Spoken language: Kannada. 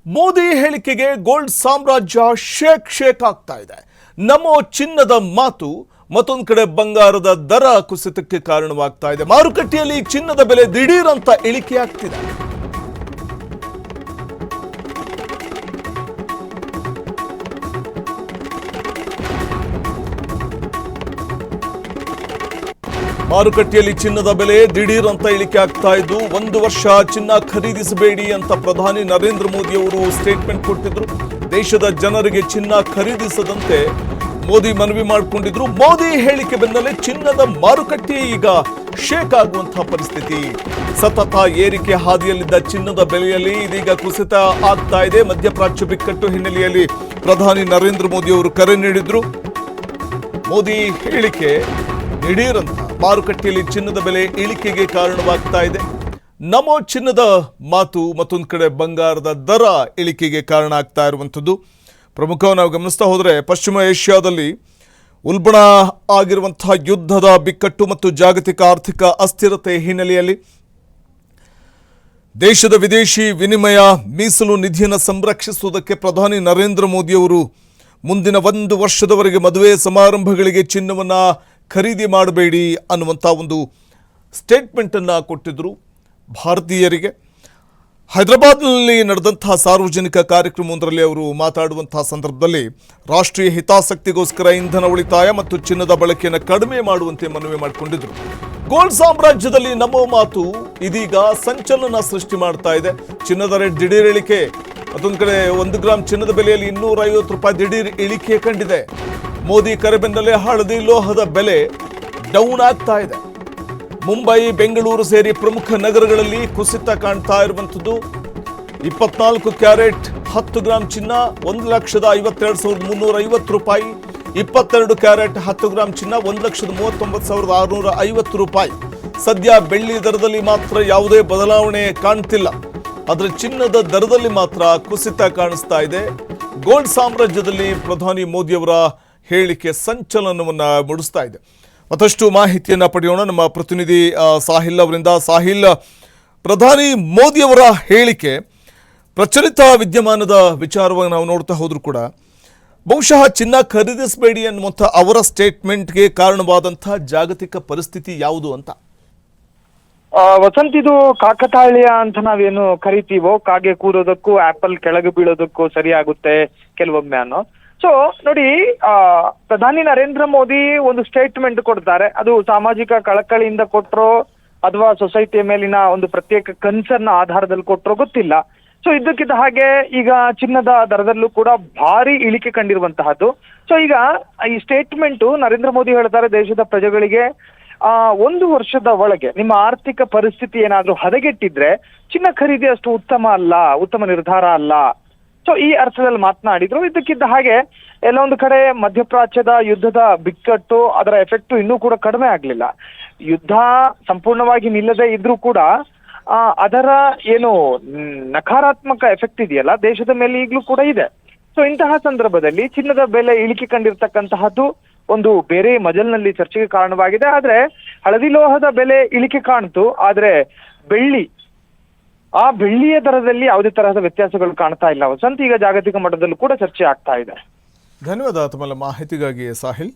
ಮೋದಿ ಹೇಳಿಕೆಗೆ ಗೋಲ್ಡ್ ಸಾಮ್ರಾಜ್ಯ ಶೇಕ್ ಆಗ್ತಾ ಇದೆ. ನಮೋ ಚಿನ್ನದ ಮಾತು ಮತ್ತೊಂದು ಕಡೆ ಬಂಗಾರದ ದರ ಕುಸಿತಕ್ಕೆ ಕಾರಣವಾಗ್ತಾ ಇದೆ. ಮಾರುಕಟ್ಟೆಯಲ್ಲಿ ಚಿನ್ನದ ಬೆಲೆ ದಿಢೀರ್ ಅಂತ ಇಳಿಕೆ ಆಗ್ತಿದೆ. ಮಾರುಕಟ್ಟೆಯಲ್ಲಿ ಚಿನ್ನದ ಬೆಲೆ ದಿಢೀರ್ ಅಂತ ಇಳಿಕೆ ಆಗ್ತಾ ಇದ್ದು, 1 ವರ್ಷ ಚಿನ್ನ ಖರೀದಿಸಬೇಡಿ ಅಂತ ಪ್ರಧಾನಿ ನರೇಂದ್ರ ಮೋದಿ ಅವರು ಸ್ಟೇಟ್ಮೆಂಟ್ ಕೊಟ್ಟಿದ್ರು. ದೇಶದ ಜನರಿಗೆ ಚಿನ್ನ ಖರೀದಿಸದಂತೆ ಮೋದಿ ಮನವಿ ಮಾಡಿಕೊಂಡಿದ್ರು. ಮೋದಿ ಹೇಳಿಕೆ ಬೆನ್ನಲ್ಲೇ ಚಿನ್ನದ ಮಾರುಕಟ್ಟೆ ಈಗ ಶೇಕ್ ಆಗುವಂತಹ ಪರಿಸ್ಥಿತಿ. ಸತತ ಏರಿಕೆ ಹಾದಿಯಲ್ಲಿದ್ದ ಚಿನ್ನದ ಬೆಲೆಯಲ್ಲಿ ಇದೀಗ ಕುಸಿತ ಆಗ್ತಾ ಇದೆ. ಮಧ್ಯಪ್ರಾಚ್ಯ ಬಿಕ್ಕಟ್ಟು ಹಿನ್ನೆಲೆಯಲ್ಲಿ ಪ್ರಧಾನಿ ನರೇಂದ್ರ ಮೋದಿ ಅವರು ಕರೆ ನೀಡಿದ್ರು. ಮೋದಿ ಹೇಳಿಕೆ ದಿಢೀರಂತ ಮಾರುಕಟ್ಟೆಯಲ್ಲಿ ಚಿನ್ನದ ಬೆಲೆ ಇಳಿಕೆಗೆ ಕಾರಣವಾಗ್ತಾ ಇದೆ. ನಮೋ ಚಿನ್ನದ ಮಾತು ಮತ್ತೊಂದು ಕಡೆ ಬಂಗಾರದ ದರ ಇಳಿಕೆಗೆ ಕಾರಣ ಆಗ್ತಾ ಇರುವಂಥದ್ದು ಪ್ರಮುಖವಾಗಿ ನಾವು ಗಮನಿಸ್ತಾ ಹೋದರೆ, ಪಶ್ಚಿಮ ಏಷ್ಯಾದಲ್ಲಿ ಉಲ್ಬಣ ಆಗಿರುವಂತಹ ಯುದ್ಧದ ಬಿಕ್ಕಟ್ಟು ಮತ್ತು ಜಾಗತಿಕ ಆರ್ಥಿಕ ಅಸ್ಥಿರತೆ ಹಿನ್ನೆಲೆಯಲ್ಲಿ ದೇಶದ ವಿದೇಶಿ ವಿನಿಮಯ ಮೀಸಲು ನಿಧಿಯನ್ನು ಸಂರಕ್ಷಿಸುವುದಕ್ಕೆ ಪ್ರಧಾನಿ ನರೇಂದ್ರ ಮೋದಿ ಅವರು ಮುಂದಿನ 1 ವರ್ಷದವರೆಗೆ ಮದುವೆ ಸಮಾರಂಭಗಳಿಗೆ ಚಿನ್ನವನ್ನು ಖರೀದಿ ಮಾಡಬೇಡಿ ಅನ್ನುವಂಥ ಒಂದು ಸ್ಟೇಟ್ಮೆಂಟನ್ನು ಕೊಟ್ಟಿದ್ದರು ಭಾರತೀಯರಿಗೆ. ಹೈದರಾಬಾದ್ನಲ್ಲಿ ನಡೆದಂತಹ ಸಾರ್ವಜನಿಕ ಕಾರ್ಯಕ್ರಮವೊಂದರಲ್ಲಿ ಅವರು ಮಾತಾಡುವಂತಹ ಸಂದರ್ಭದಲ್ಲಿ ರಾಷ್ಟ್ರೀಯ ಹಿತಾಸಕ್ತಿಗೋಸ್ಕರ ಇಂಧನ ಉಳಿತಾಯ ಮತ್ತು ಚಿನ್ನದ ಬಳಕೆಯನ್ನು ಕಡಿಮೆ ಮಾಡುವಂತೆ ಮನವಿ ಮಾಡಿಕೊಂಡಿದ್ದರು. ಗೋಲ್ಡ್ ಸಾಮ್ರಾಜ್ಯದಲ್ಲಿ ನಮೋ ಮಾತು ಇದೀಗ ಸಂಚಲನ ಸೃಷ್ಟಿ ಮಾಡ್ತಾ ಇದೆ. ಚಿನ್ನದ ರೇಟ್ ದಿಢೀರ್ ಇಳಿಕೆ, ಮತ್ತೊಂದು ಕಡೆ 1 ಗ್ರಾಮ್ ಚಿನ್ನದ ಬೆಲೆಯಲ್ಲಿ 250 ರೂಪಾಯಿ ದಿಢೀರ್ ಇಳಿಕೆ ಕಂಡಿದೆ. ಮೋದಿ ಕರೆ ಬೆನ್ನಲ್ಲೇ ಹಳದಿ ಲೋಹದ ಬೆಲೆ ಡೌನ್ ಆಗ್ತಾ ಇದೆ. ಮುಂಬೈ, ಬೆಂಗಳೂರು ಸೇರಿ ಪ್ರಮುಖ ನಗರಗಳಲ್ಲಿ ಕುಸಿತ ಕಾಣ್ತಾ ಇರುವಂಥದ್ದು. 24 ಕ್ಯಾರೆಟ್ 10 ಗ್ರಾಮ್ ಚಿನ್ನ 1,52,350 ರೂಪಾಯಿ, 22 ಕ್ಯಾರೆಟ್ 10 ಗ್ರಾಮ್ ಚಿನ್ನ 1,39,650 ರೂಪಾಯಿ. ಸದ್ಯ ಬೆಳ್ಳಿ ದರದಲ್ಲಿ ಮಾತ್ರ ಯಾವುದೇ ಬದಲಾವಣೆ ಕಾಣ್ತಿಲ್ಲ, ಆದರೆ ಚಿನ್ನದ ದರದಲ್ಲಿ ಮಾತ್ರ ಕುಸಿತ ಕಾಣಿಸ್ತಾ ಇದೆ. ಗೋಲ್ಡ್ ಸಾಮ್ರಾಜ್ಯದಲ್ಲಿ ಪ್ರಧಾನಿ ಮೋದಿಯವರ ಹೇಳಿಕೆ ಸಂಚಲನವನ್ನು ಮೂಡಿಸ್ತಾ ಇದೆ. ಮತ್ತಷ್ಟು ಮಾಹಿತಿಯನ್ನು ಪಡೆಯೋಣ ನಮ್ಮ ಪ್ರತಿನಿಧಿ ಸಾಹಿಲ್ ಅವರಿಂದ. ಸಾಹಿಲ್, ಪ್ರಧಾನಿ ಮೋದಿಯವರ ಹೇಳಿಕೆ ಪ್ರಚಲಿತ ವಿದ್ಯಮಾನದ ವಿಚಾರವಾಗಿ ನಾವು ನೋಡ್ತಾ ಹೋದ್ರೂ ಕೂಡ ಬಹುಶಃ ಚಿನ್ನ ಖರೀದಿಸಬೇಡಿ ಅನ್ನುವಂಥ ಅವರ ಸ್ಟೇಟ್ಮೆಂಟ್ಗೆ ಕಾರಣವಾದಂಥ ಜಾಗತಿಕ ಪರಿಸ್ಥಿತಿ ಯಾವುದು ಅಂತ? ವಸಂತ್, ಇದು ಕಾಕತಾಳೀಯ ಅಂತ ನಾವೇನು ಕರಿತೀವೋ, ಕಾಗೆ ಕೂರೋದಕ್ಕೂ ಆಪಲ್ ಕೆಳಗೆ ಬೀಳೋದಕ್ಕೂ ಸರಿಯಾಗುತ್ತೆ ಕೆಲವೊಮ್ಮೆ ಅನ್ನೋ. ಸೊ ನೋಡಿ, ಪ್ರಧಾನಿ ನರೇಂದ್ರ ಮೋದಿ ಒಂದು ಸ್ಟೇಟ್ಮೆಂಟ್ ಕೊಡ್ತಾರೆ. ಅದು ಸಾಮಾಜಿಕ ಕಳಕಳಿಯಿಂದ ಕೊಟ್ಟರೋ ಅಥವಾ ಸೊಸೈಟಿಯ ಮೇಲಿನ ಒಂದು ಪ್ರತ್ಯೇಕ ಕನ್ಸರ್ನ್ ಆಧಾರದಲ್ಲಿ ಕೊಟ್ಟರೋ ಗೊತ್ತಿಲ್ಲ. ಸೊ ಇದಕ್ಕಿದ್ದ ಹಾಗೆ ಈಗ ಚಿನ್ನದ ದರದಲ್ಲೂ ಕೂಡ ಭಾರಿ ಇಳಿಕೆ ಕಂಡಿರುವಂತಹದ್ದು. ಸೊ ಈಗ ಈ ಸ್ಟೇಟ್ಮೆಂಟು ನರೇಂದ್ರ ಮೋದಿ ಹೇಳ್ತಾರೆ, ದೇಶದ ಪ್ರಜೆಗಳಿಗೆ 1 ವರ್ಷದ ಒಳಗೆ ನಿಮ್ಮ ಆರ್ಥಿಕ ಪರಿಸ್ಥಿತಿ ಏನಾದ್ರೂ ಹದಗೆಟ್ಟಿದ್ರೆ ಚಿನ್ನ ಖರೀದಿ ಅಷ್ಟು ಉತ್ತಮ ನಿರ್ಧಾರ ಅಲ್ಲ. ಸೊ ಈ ಅರ್ಥದಲ್ಲಿ ಮಾತನಾಡಿದ್ರು. ಇದಕ್ಕಿದ್ದ ಹಾಗೆ ಎಲ್ಲೊಂದು ಕಡೆ ಮಧ್ಯಪ್ರಾಚ್ಯದ ಯುದ್ಧದ ಬಿಕ್ಕಟ್ಟು, ಅದರ ಎಫೆಕ್ಟ್ ಇನ್ನೂ ಕೂಡ ಕಡಿಮೆ ಆಗ್ಲಿಲ್ಲ. ಯುದ್ಧ ಸಂಪೂರ್ಣವಾಗಿ ನಿಲ್ಲದೆ ಇದ್ರೂ ಕೂಡ ಅದರ ಏನು ನಕಾರಾತ್ಮಕ ಎಫೆಕ್ಟ್ ಇದೆಯಲ್ಲ ದೇಶದ ಮೇಲೆ ಈಗಲೂ ಕೂಡ ಇದೆ. ಸೊ ಇಂತಹ ಸಂದರ್ಭದಲ್ಲಿ ಚಿನ್ನದ ಬೆಲೆ ಇಳಿಕೆ ಕಂಡಿರ್ತಕ್ಕಂತಹದ್ದು ಒಂದು ಬೇರೆ ಮಜಲ್ನಲ್ಲಿ ಚರ್ಚೆಗೆ ಕಾರಣವಾಗಿದೆ. ಆದ್ರೆ ಹಳದಿ ಲೋಹದ ಬೆಲೆ ಇಳಿಕೆ ಕಾಣ್ತು, ಆದ್ರೆ ಬೆಳ್ಳಿಯ ದರದಲ್ಲಿ ಯಾವುದೇ ತರಹದ ವ್ಯತ್ಯಾಸಗಳು ಕಾಣ್ತಾ ಇಲ್ಲ ವಸಂತ್. ಈಗ ಜಾಗತಿಕ ಮಟ್ಟದಲ್ಲೂ ಕೂಡ ಚರ್ಚೆ ಆಗ್ತಾ ಇದೆ. ಧನ್ಯವಾದ ತಮ್ಮ ಮಾಹಿತಿಗಾಗಿ ಸಾಹಿಲ್.